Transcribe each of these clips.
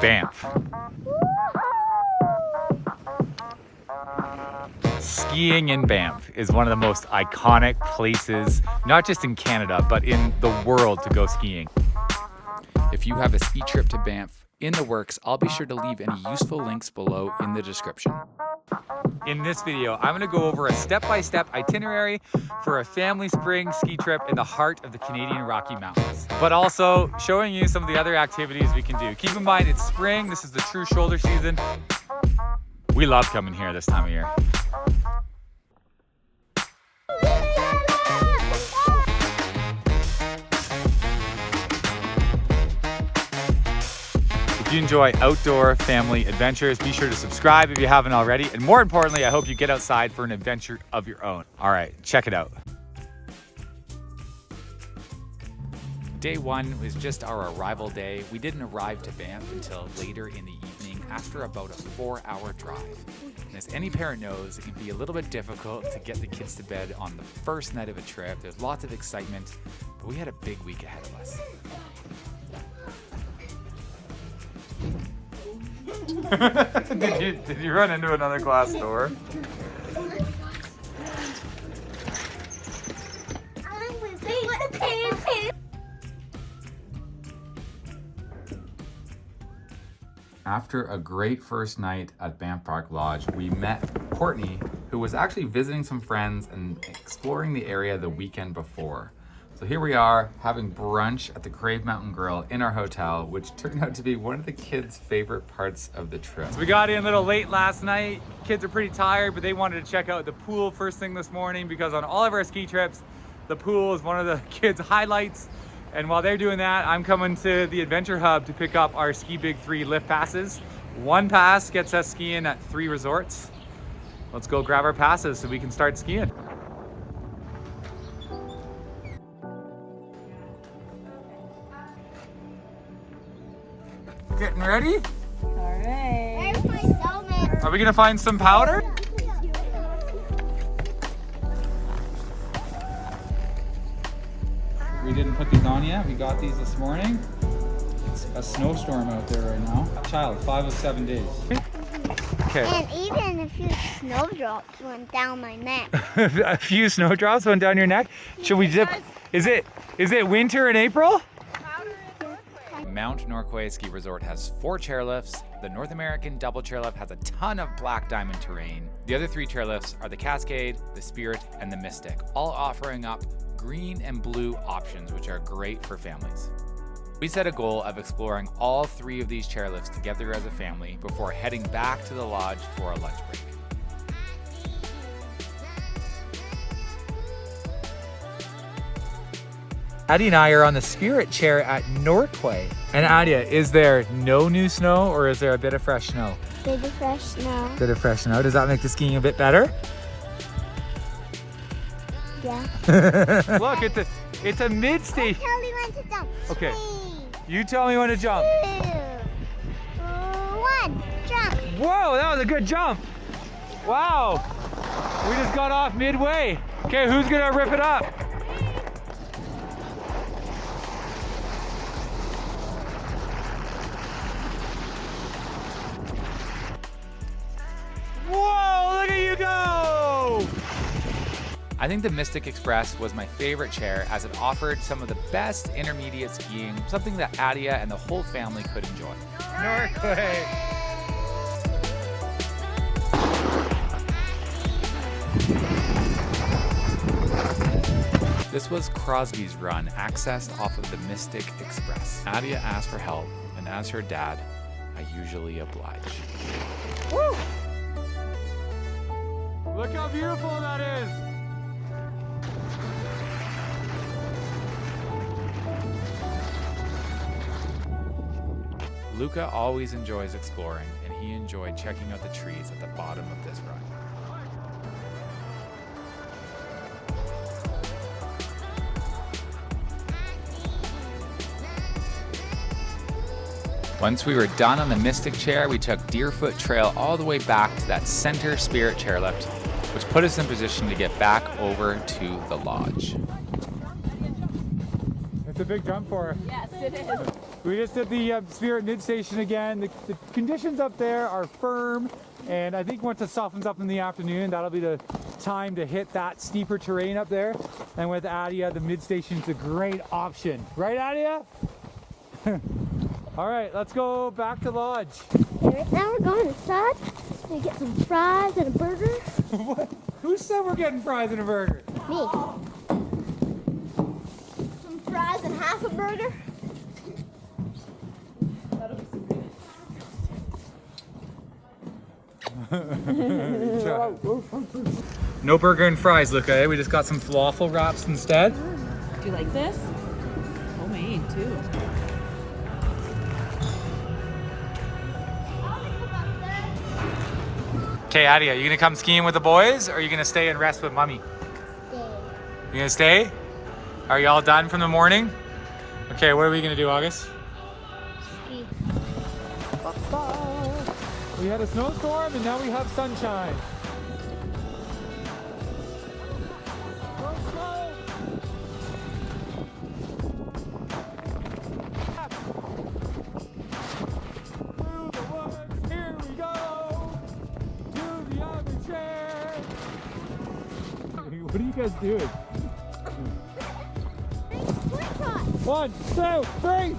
Banff. Skiing in Banff is one of the most iconic places, not just in Canada, but in the world to go skiing. If you have a ski trip to Banff in the works, I'll be sure to leave any useful links below in the description. In this video, I'm gonna go over a step-by-step itinerary for a family spring ski trip in the heart of the Canadian Rocky Mountains, but also showing you some of the other activities we can do. Keep in mind, it's spring. This is the true shoulder season. We love coming here this time of year. If you enjoy outdoor family adventures, be sure to subscribe if you haven't already. And more importantly, I hope you get outside for an adventure of your own. All right, check it out. Day one was just our arrival day. We didn't arrive to Banff until later in the evening after about a 4-hour drive. And as any parent knows, it can be a little bit difficult to get the kids to bed on the first night of a trip. There's lots of excitement, but we had a big week ahead of us. Did you run into another glass door? After a great first night at Banff Park Lodge, we met Courtney, who was actually visiting some friends and exploring the area the weekend before. So here we are having brunch at the Crave Mountain Grill in our hotel, which turned out to be one of the kids' favorite parts of the trip. So we got in a little late last night. Kids are pretty tired, but they wanted to check out the pool first thing this morning because on all of our ski trips, the pool is one of the kids' highlights. And while they're doing that, I'm coming to the Adventure Hub to pick up our Ski Big 3 lift passes. One pass gets us skiing at 3 resorts. Let's go grab our passes so we can start skiing. Getting ready? All right. Where's my helmet? Are we gonna find some powder? We didn't put these on yet. We got these this morning. It's a snowstorm out there right now. Child, 5 of 7 days. Okay. And even a few snowdrops went down my neck. A few snowdrops went down your neck. Should we dip? Is it winter in April? Mount Norquay Ski Resort has 4 chairlifts. The North American double chairlift has a ton of black diamond terrain. The other 3 chairlifts are the Cascade, the Spirit, and the Mystic, all offering up green and blue options, which are great for families. We set a goal of exploring all 3 of these chairlifts together as a family before heading back to the lodge for a lunch break. Addie and I are on the Spirit chair at Norquay. And Adia, is there no new snow or is there a bit of fresh snow? Bit of fresh snow. Bit of fresh snow. Does that make the skiing a bit better? Yeah. Look, it's a mid-stage. Tell me when to jump. Okay. 3, You tell me when to jump. 2, 1, jump. Whoa, that was a good jump. Wow. We just got off midway. Okay, who's gonna rip it up? Whoa, look at you go! I think the Mystic Express was my favorite chair as it offered some of the best intermediate skiing, something that Adia and the whole family could enjoy. Norquay. This was Crosby's run, accessed off of the Mystic Express. Adia asked for help, and as her dad, I usually oblige. Woo! Look how beautiful that is! Luca always enjoys exploring, and he enjoyed checking out the trees at the bottom of this run. Once we were done on the Mystic chair, we took Deerfoot Trail all the way back to that center Spirit chairlift, which put us in position to get back over to the lodge. It's a big jump for her. Yes, it is. We just did the Spirit Mid Station again. The conditions up there are firm, and I think once it softens up in the afternoon, that'll be the time to hit that steeper terrain up there. And with Adia, the Mid Station's a great option. Right, Adia? All right, let's go back to lodge. Right now we're going inside to get some fries and a burger. What? Who said we're getting fries and a burger? Me. Some fries and half a burger. No burger and fries, Luca. Eh? We just got some falafel wraps instead. Do you like this? Homemade too. Okay, Adia, you gonna come skiing with the boys, or are you gonna stay and rest with Mommy? Stay. You gonna stay? Are you all done from the morning? Okay, what are we gonna do, August? Ski. We had a snowstorm and now we have sunshine. Through the woods, here we go. To the other chair. What are you guys doing? 1, 2, 3.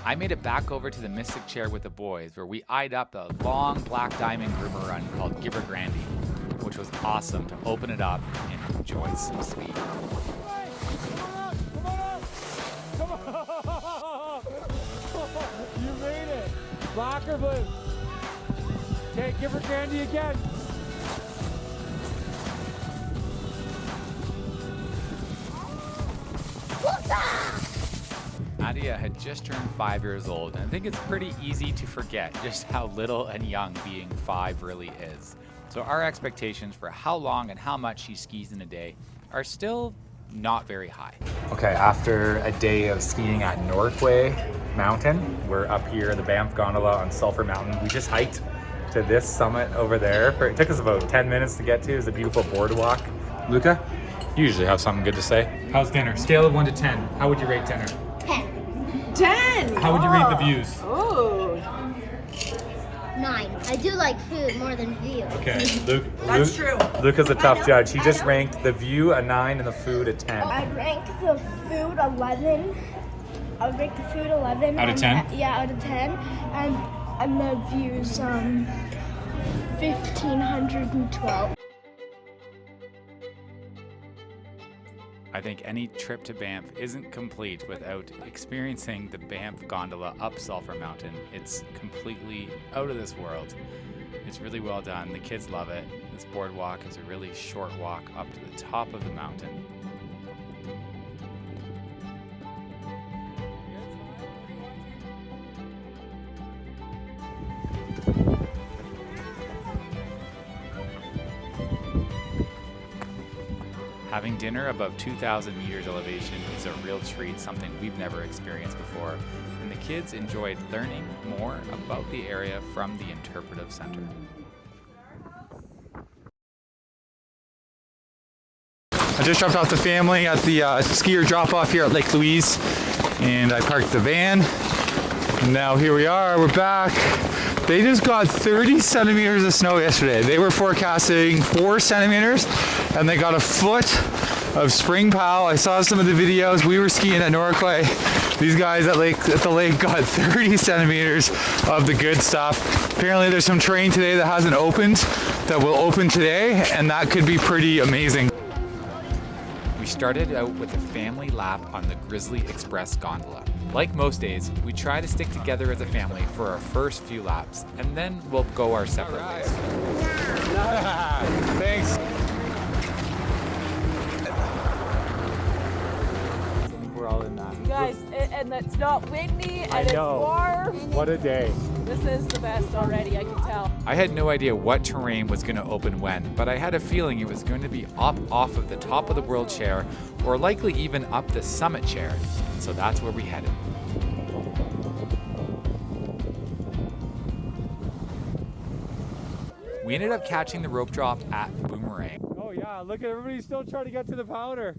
I made it back over to the Mystic Chair with the boys, where we eyed up a long black diamond groomer run called Giver Grandy, which was awesome to open it up and enjoy some speed. Come on! You made it! Black or blue? Okay, give her candy again. Adia had just turned 5 years old, and I think it's pretty easy to forget just how little and young being 5 really is. So our expectations for how long and how much she skis in a day are still not very high. Okay, after a day of skiing at Norquay Mountain, we're up here, the Banff Gondola on Sulphur Mountain. We just hiked to this summit over there. It took us about 10 minutes to get to. It was a beautiful boardwalk. Luca, you usually have something good to say. How's dinner? Scale of 1 to 10. How would you rate dinner? 10. How would you rate the views? Oh. 9. I do like food more than view. Okay, That's true. Luca's a tough judge. He just ranked the view a 9 and the food a 10. I'd rank the food 11. I would rank the food 11. Out of 10? Yeah, out of 10. And the views 1,512. I think any trip to Banff isn't complete without experiencing the Banff Gondola up Sulphur Mountain. It's completely out of this world. It's really well done. The kids love it. This boardwalk is a really short walk up to the top of the mountain. Having dinner above 2,000 meters elevation is a real treat, something we've never experienced before, and the kids enjoyed learning more about the area from the interpretive center. I just dropped off the family at the skier drop-off here at Lake Louise, and I parked the van. And now here we are, we're back. They just got 30 centimeters of snow yesterday. They were forecasting 4 centimeters, and they got a foot of spring pow. I saw some of the videos. We were skiing at Norquay. These guys at the lake got 30 centimeters of the good stuff. Apparently there's some terrain today that hasn't opened that will open today, and that could be pretty amazing. We started out with a family lap on the Grizzly Express gondola. Like most days, we try to stick together as a family for our first few laps, and then we'll go our separate ways. Thanks. We're all in that. You guys, and it's not windy and it's know. warm. What a day. This is the best already, I can tell. I had no idea what terrain was going to open when, but I had a feeling it was going to be up off of the top of the world chair, or likely even up the summit chair. So that's where we headed. We ended up catching the rope drop at Boomerang. Oh yeah, look at everybody still trying to get to the powder.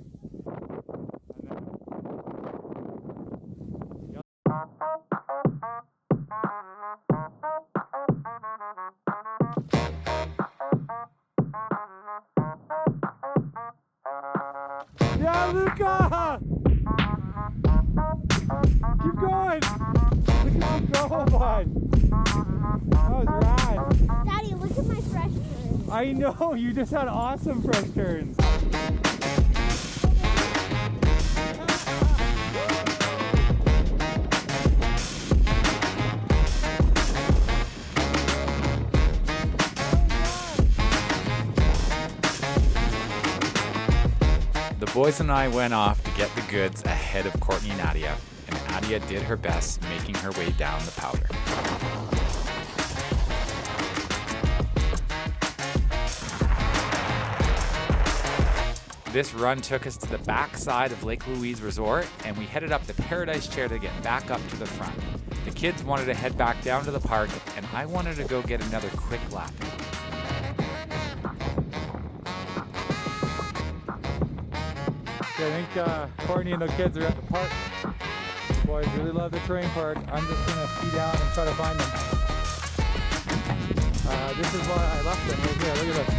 Luca! Keep going! Look at you go, bud! That was rad. Daddy, look at my fresh turn. I know, you just had awesome fresh turns. The boys and I went off to get the goods ahead of Courtney and Nadia, and Nadia did her best making her way down the powder. This run took us to the back side of Lake Louise Resort, and we headed up the Paradise Chair to get back up to the front. The kids wanted to head back down to the park, and I wanted to go get another quick lap. I think Courtney and the kids are at the park. The boys really love the terrain park. I'm just gonna ski down and try to find them. This is why I left them right here. Look at this.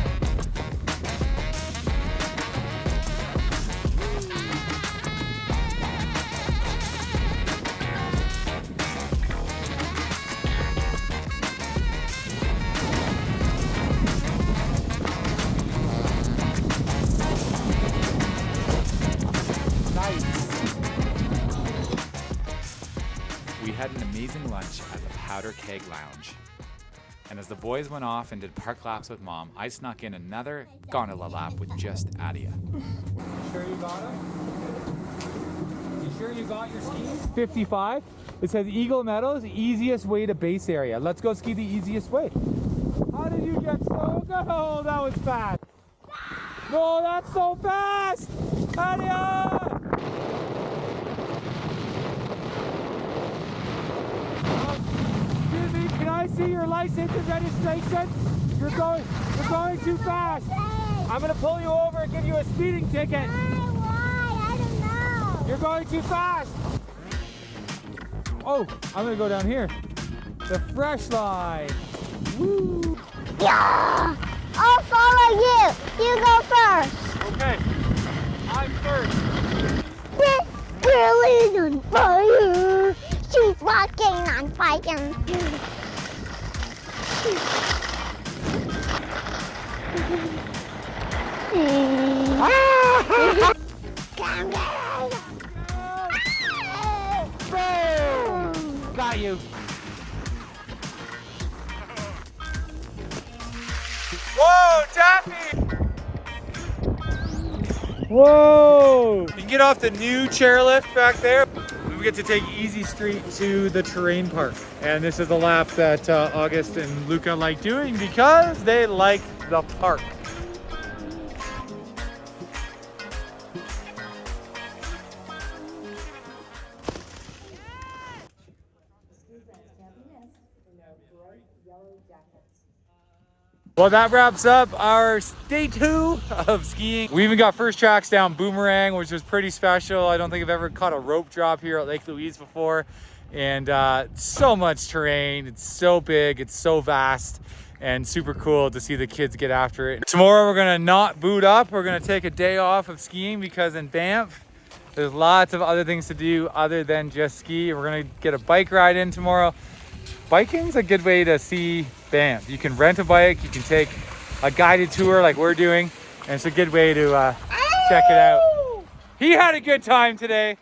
We had an amazing lunch at the Powder Keg Lounge. And as the boys went off and did park laps with Mom, I snuck in another gondola lap with just Adia. You sure you got them? You sure you got your skis? 55. It says Eagle Meadows, easiest way to base area. Let's go ski the easiest way. How did you get so good? Oh, that was fast. No, that's so fast. Adia! Excuse me, can I see your license and registration? You're going too fast. I'm gonna pull you over and give you a speeding ticket. Why? I don't know. You're going too fast. Oh, I'm gonna go down here. The fresh line. Woo! Yeah. I'll follow you. You go first. Okay, I'm first. This girl is on fire. She's walking on fire. Got you. Whoa, Taffy! Whoa! You can get off the new chairlift back there. We get to take Easy Street to the terrain park. And this is the lap that August and Luca like doing because they like the park. Well, that wraps up our day 2 of skiing. We even got first tracks down Boomerang, which was pretty special. I don't think I've ever caught a rope drop here at Lake Louise before. And so much terrain. It's so big, it's so vast, and super cool to see the kids get after it. Tomorrow we're gonna not boot up. We're gonna take a day off of skiing because in Banff, there's lots of other things to do other than just ski. We're gonna get a bike ride in tomorrow. Biking's a good way to see Banff. You can rent a bike, you can take a guided tour like we're doing, and it's a good way to check it out. He had a good time today.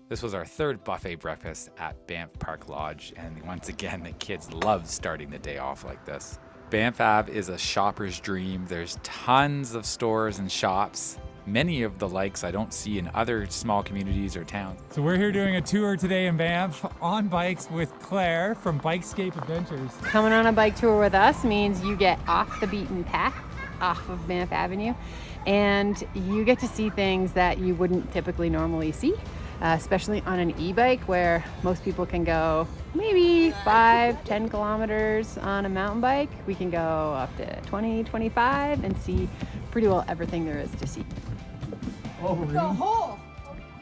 This was our third buffet breakfast at Banff Park Lodge, and once again, the kids love starting the day off like this. Banff Ave is a shopper's dream. There's tons of stores and shops, many of the likes I don't see in other small communities or towns. So we're here doing a tour today in Banff on bikes with Claire from Bikescape Adventures. Coming on a bike tour with us means you get off the beaten path, off of Banff Avenue, and you get to see things that you wouldn't typically normally see, especially on an e-bike where most people can go maybe 5-10 kilometers on a mountain bike. We can go up to 20-25 and see pretty well everything there is to see. Oh, really? The hole!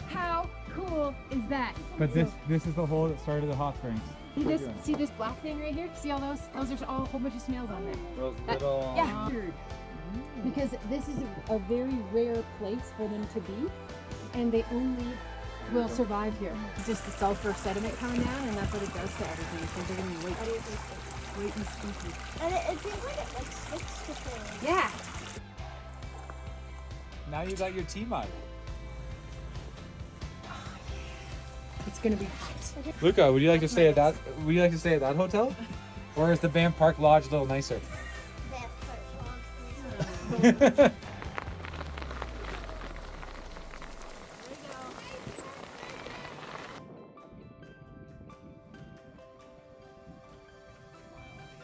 How cool is that? But this is the hole that started the hot springs. See this black thing right here? See all those? Those are all a whole bunch of snails on there. Those That- little... Yeah. because this is a very rare place for them to be, and they only will survive here. It's just the sulfur sediment coming down, and that's what it does to everything. So they're gonna wait and stinky. And it seems like it like sticks to things. Yeah. Now you got your tea mug. It's gonna be hot. Luca, would you like to stay at that? Would you like to stay at that hotel, or is the Banff Park Lodge a little nicer?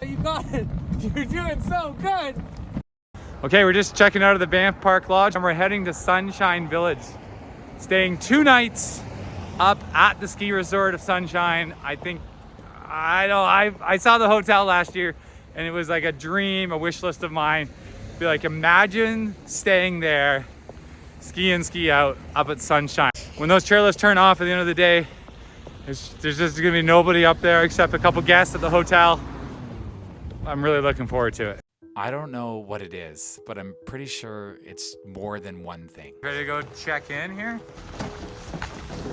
You got it. You're doing so good. Okay, we're just checking out of the Banff Park Lodge and we're heading to Sunshine Village. Staying 2 nights up at the ski resort of Sunshine. I saw the hotel last year and it was like a dream, a wish list of mine. Be like, imagine staying there, ski in, ski out, up at Sunshine. When those chairlifts turn off at the end of the day, there's just gonna be nobody up there except a couple guests at the hotel. I'm really looking forward to it. I don't know what it is, but I'm pretty sure it's more than one thing. Ready to go check in here?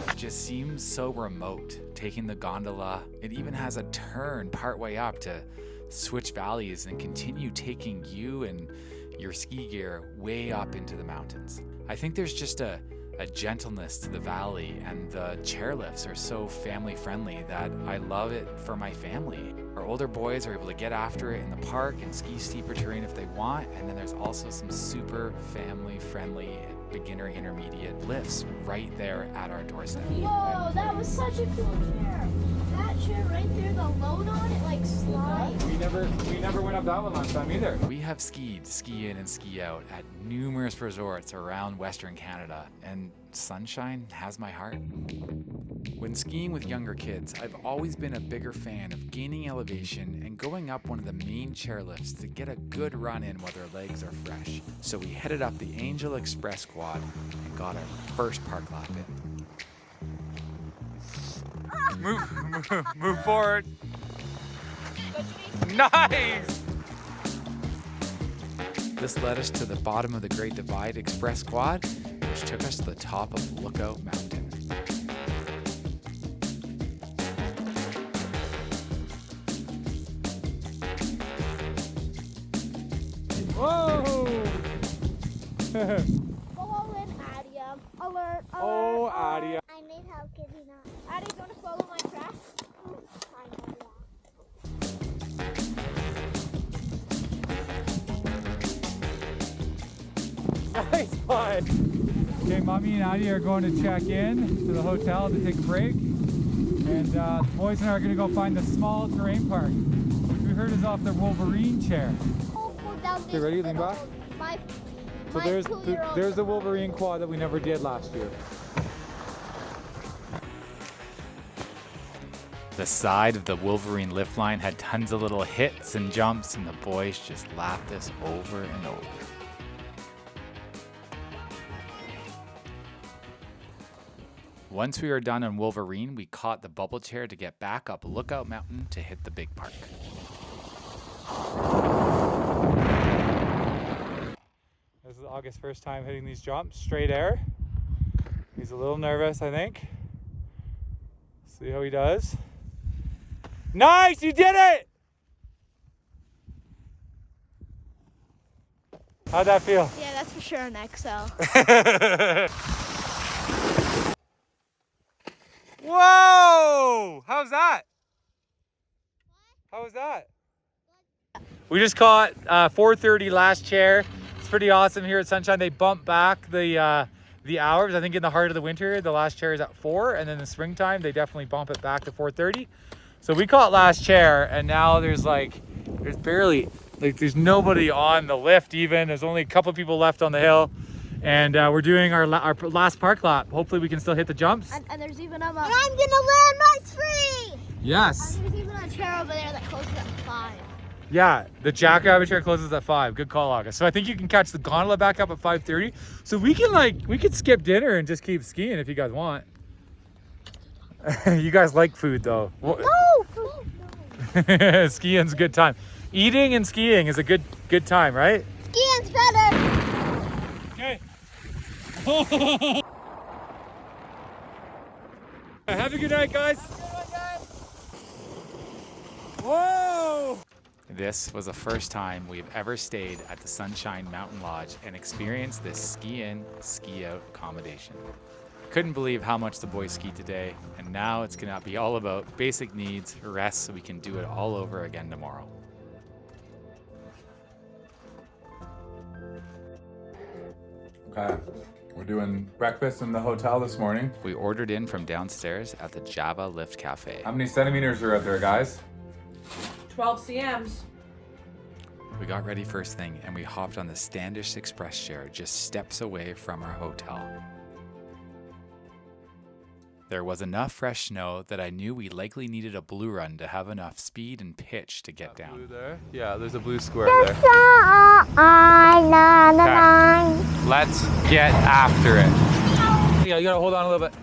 It just seems so remote. Taking the gondola, it even has a turn partway up to switch valleys and continue taking you and your ski gear way up into the mountains. I think there's just a gentleness to the valley, and the chairlifts are so family friendly that I love it for my family. Our older boys are able to get after it in the park and ski steeper terrain if they want, and then there's also some super family friendly beginner intermediate lifts right there at our doorstep. Whoa, that was such a cool chair. That chair right there, the load on it like slides. We never went up that one last time either. We have skied, ski in and ski out at numerous resorts around Western Canada, and Sunshine has my heart. When skiing with younger kids, I've always been a bigger fan of gaining elevation and going up one of the main chairlifts to get a good run in while their legs are fresh. So we headed up the Angel Express quad and got our first park lap in. Move forward. Nice! This led us to the bottom of the Great Divide Express quad, which took us to the top of Lookout Mountain. Whoa! Follow in Adia. Alert, alert. Oh, alert. Adia. I need help getting up. Adia, do you want to follow my track? Nice one. Okay, Mommy and Adia are going to check in to the hotel to take a break. And the boys and I are going to go find the small terrain park, which we heard is off the Wolverine chair. Okay, ready? Lean back. So there's the Wolverine quad that we never did last year. The side of the Wolverine lift line had tons of little hits and jumps, and the boys just lapped this over and over. Once we were done on Wolverine, we caught the bubble chair to get back up Lookout Mountain to hit the big park. This is August's first time hitting these jumps, straight air. He's a little nervous, I think. See how he does. Nice, you did it! How'd that feel? Yeah, that's for sure an XL. Whoa! How's that? How was that? We just caught 4:30 last chair. It's pretty awesome here at Sunshine. They bump back the hours. I think in the heart of the winter, the last chair is at 4, and then in the springtime, they definitely bump it back to 4:30. So we caught last chair, and now there's barely, there's nobody on the lift even. There's only a couple people left on the hill. And we're doing our last park lap. Hopefully we can still hit the jumps. And there's even and I'm gonna land my tree! Yes. And there's even a chair over there that closes at 5. Yeah, the Jackrabbit chair closes at 5. Good call, August. So I think you can catch the gondola back up at 5:30. So we could skip dinner and just keep skiing if you guys want. You guys like food though. No, food. Skiing's a good time. Eating and skiing is a good time, right? Skiing's better. Have a good night, guys. Whoa! This was the first time we've ever stayed at the Sunshine Mountain Lodge and experienced this ski-in, ski-out accommodation. Couldn't believe how much the boys skied today, and now it's gonna be all about basic needs, rest, so we can do it all over again tomorrow. Okay, we're doing breakfast in the hotel this morning. We ordered in from downstairs at the Java Lift Cafe. How many centimeters are out there, guys? 12 cms. We got ready first thing and we hopped on the Standish Express share just steps away from our hotel. There was enough fresh snow that I knew we likely needed a blue run to have enough speed and pitch to get Blue down. there? Yeah, there's a blue square there. Let's get after it. Yeah, you gotta hold on a little bit.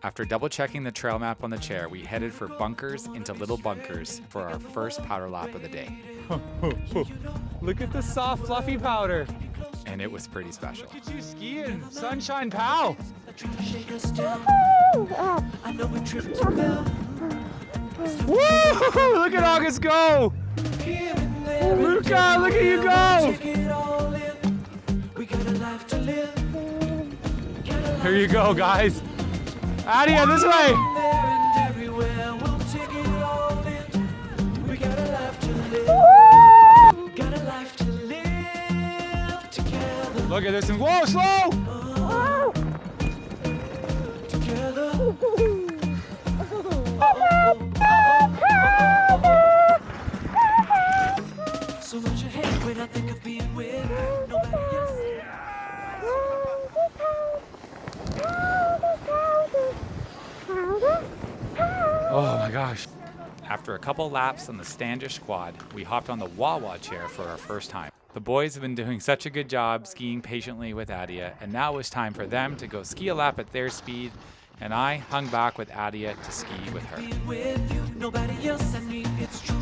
After double checking the trail map on the chair, we headed for bunkers into little bunkers for our first powder lap of the day. Look at the soft, fluffy powder. And it was pretty special. Look at you skiing, Sunshine Pal. Woo! Look at August go! Luca, look at you go! Here you go, guys. Adia, this way! Look at this and whoa, slow! So much your head when I think of being with nobody else. Oh my gosh. After a couple laps on the Standish quad, we hopped on the Wawa chair for our first time. The boys have been doing such a good job skiing patiently with Adia, and now it was time for them to go ski a lap at their speed, and I hung back with Adia to ski with her. Being with you, nobody else, I mean, it's true.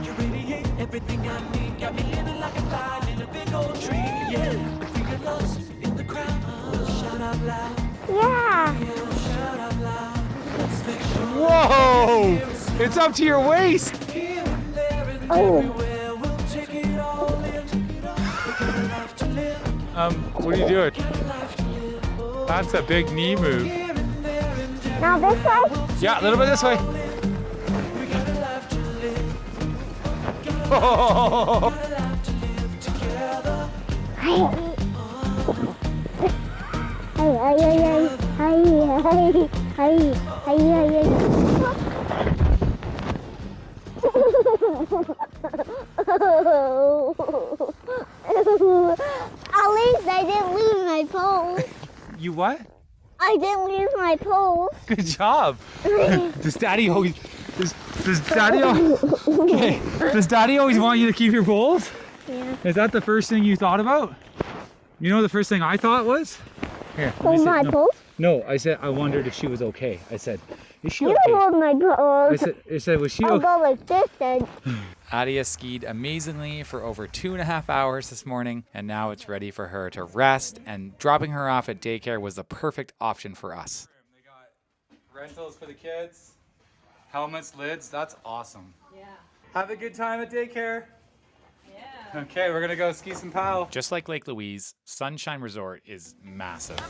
You radiate everything I need. Got me living like a fly in a big old tree. Yeah, if we get lost in the crowd, we'll shout out loud. Yeah. We'll shout out loud. Let's make sure Whoa! It's up to your waist! here and there and Oh. everywhere. We'll take it all in. We got a life to live. What are you doing? Got a life to live. Oh, That's a big knee move. here and there and Now this way. Yeah, a little bit this way. we got a life to live. Oh, Got a life to live together. At least I didn't lose my pole. you what? I didn't lose my pole. Good job. Does Daddy always does Daddy okay? Does Daddy always want you to keep your poles? Yeah. Is that the first thing you thought about? You know the first thing I thought was? Here, let me Hold see. my No. pole. No, I said I wondered if she was okay. I said, is she You okay? hold my pole. I said, was she I'll okay? go like this then. Adia skied amazingly for over 2.5 hours this morning, and now it's ready for her to rest, and dropping her off at daycare was the perfect option for us. They got rentals for the kids, helmets, lids. That's awesome. Yeah. Have a good time at daycare. Yeah. Okay, we're gonna go ski some pow. Just like Lake Louise, Sunshine Resort is massive.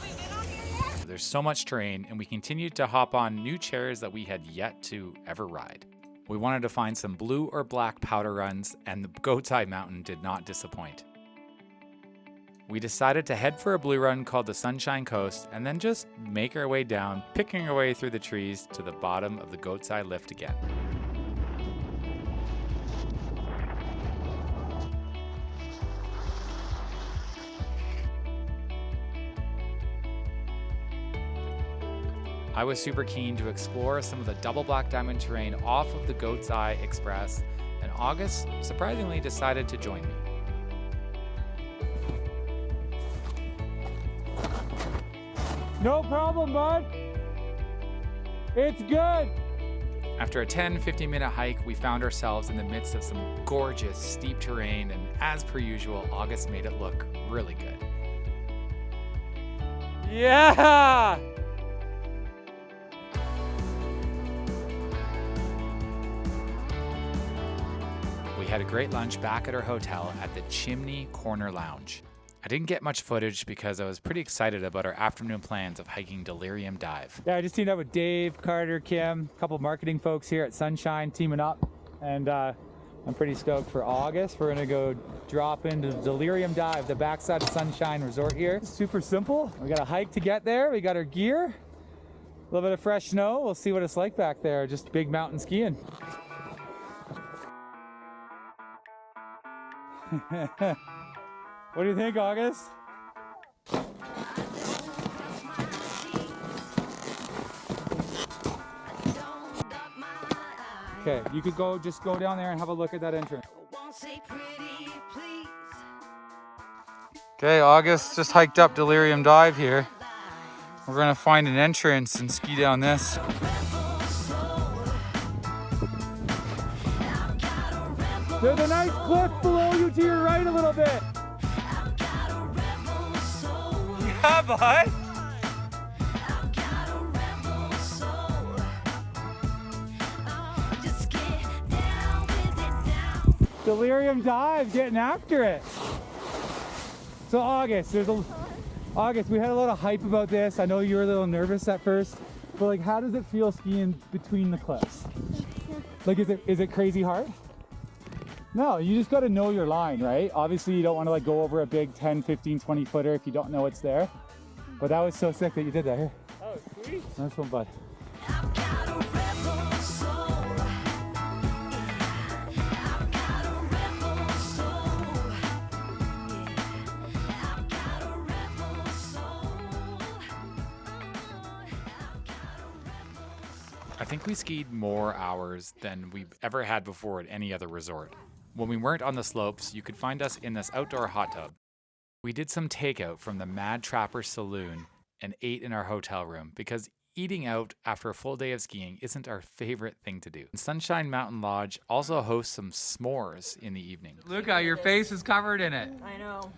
There's so much terrain, and we continued to hop on new chairs that we had yet to ever ride. We wanted to find some blue or black powder runs, and the Goat's Eye Mountain did not disappoint. We decided to head for a blue run called the Sunshine Coast, and then just make our way down, picking our way through the trees to the bottom of the Goat's Eye lift again. I was super keen to explore some of the double black diamond terrain off of the Goat's Eye Express, and August surprisingly decided to join me. No problem, bud. It's good. After a 10-15 minute hike, we found ourselves in the midst of some gorgeous steep terrain, and as per usual, August made it look really good. Yeah! We had a great lunch back at our hotel at the Chimney Corner Lounge. I didn't get much footage because I was pretty excited about our afternoon plans of hiking Delirium Dive. Yeah, I just teamed up with Dave, Carter, Kim, a couple marketing folks here at Sunshine teaming up, and I'm pretty stoked for August. We're gonna go drop into Delirium Dive, the backside of Sunshine Resort here. Super simple. We got a hike to get there. We got our gear, a little bit of fresh snow. We'll see what it's like back there. Just big mountain skiing. What do you think, August? Okay, you could just go down there and have a look at that entrance. Okay, August just hiked up Delirium Dive here. We're gonna find an entrance and ski down this. There's a nice cliff below you to your right a little bit. Yeah, bud. Delirium Dive, getting after it. So August, August, we had a lot of hype about this. I know you were a little nervous at first, but like, how does it feel skiing between the cliffs? Like, is it crazy hard? No, you just got to know your line, right? Obviously, you don't want to like go over a big 10, 15, 20 footer if you don't know it's there. But that was so sick that you did that here. Oh, sweet. Nice one, bud. I think we skied more hours than we've ever had before at any other resort. When we weren't on the slopes, you could find us in this outdoor hot tub. We did some takeout from the Mad Trapper Saloon and ate in our hotel room because eating out after a full day of skiing isn't our favorite thing to do. Sunshine Mountain Lodge also hosts some s'mores in the evening. Luca, your face is covered in it. I know.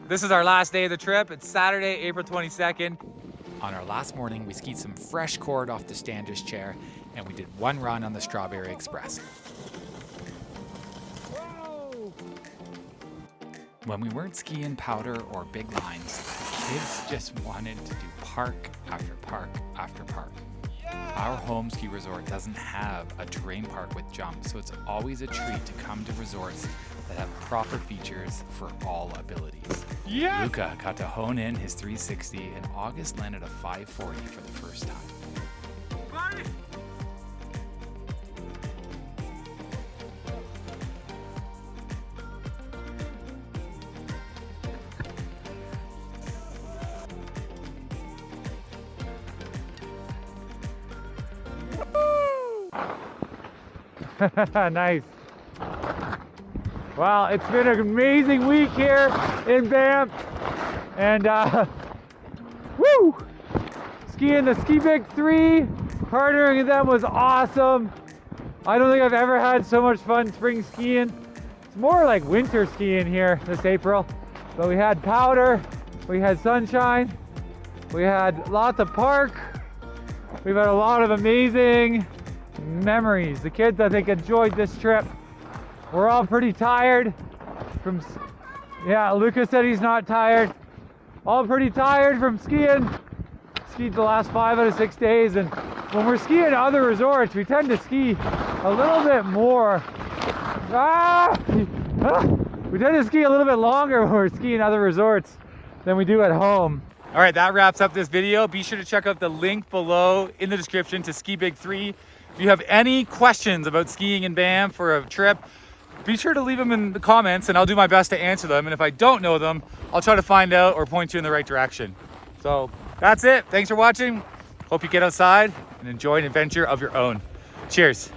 This is our last day of the trip. It's Saturday, April 22nd. On our last morning, we skied some fresh cord off the Standish chair, and we did one run on the Strawberry Express. Whoa. When we weren't skiing powder or big lines, the kids just wanted to do park after park after park. Our home ski resort doesn't have a terrain park with jumps, so it's always a treat to come to resorts that have proper features for all abilities. Yeah. Luca got to hone in his 360, and August landed a 540 for the first time. Nice. Well, it's been an amazing week here in Banff, and woo! Skiing the Ski Big 3, partnering with them was awesome. I don't think I've ever had so much fun spring skiing. It's more like winter skiing here this April. But we had powder, we had sunshine, we had lots of park. We've had a lot of amazing memories. The kids, I think, enjoyed this trip. We're all pretty tired from, yeah, Lucas said he's not tired. All pretty tired from skiing. Skied the last 5 out of 6 days, and when we're skiing other resorts, we tend to ski a little bit more. We tend to ski a little bit longer when we're skiing other resorts than we do at home. All right, that wraps up this video. Be sure to check out the link below in the description to Ski Big 3. If you have any questions about skiing in Banff for a trip, be sure to leave them in the comments and I'll do my best to answer them. And if I don't know them, I'll try to find out or point you in the right direction. So that's it. Thanks for watching. Hope you get outside and enjoy an adventure of your own. Cheers.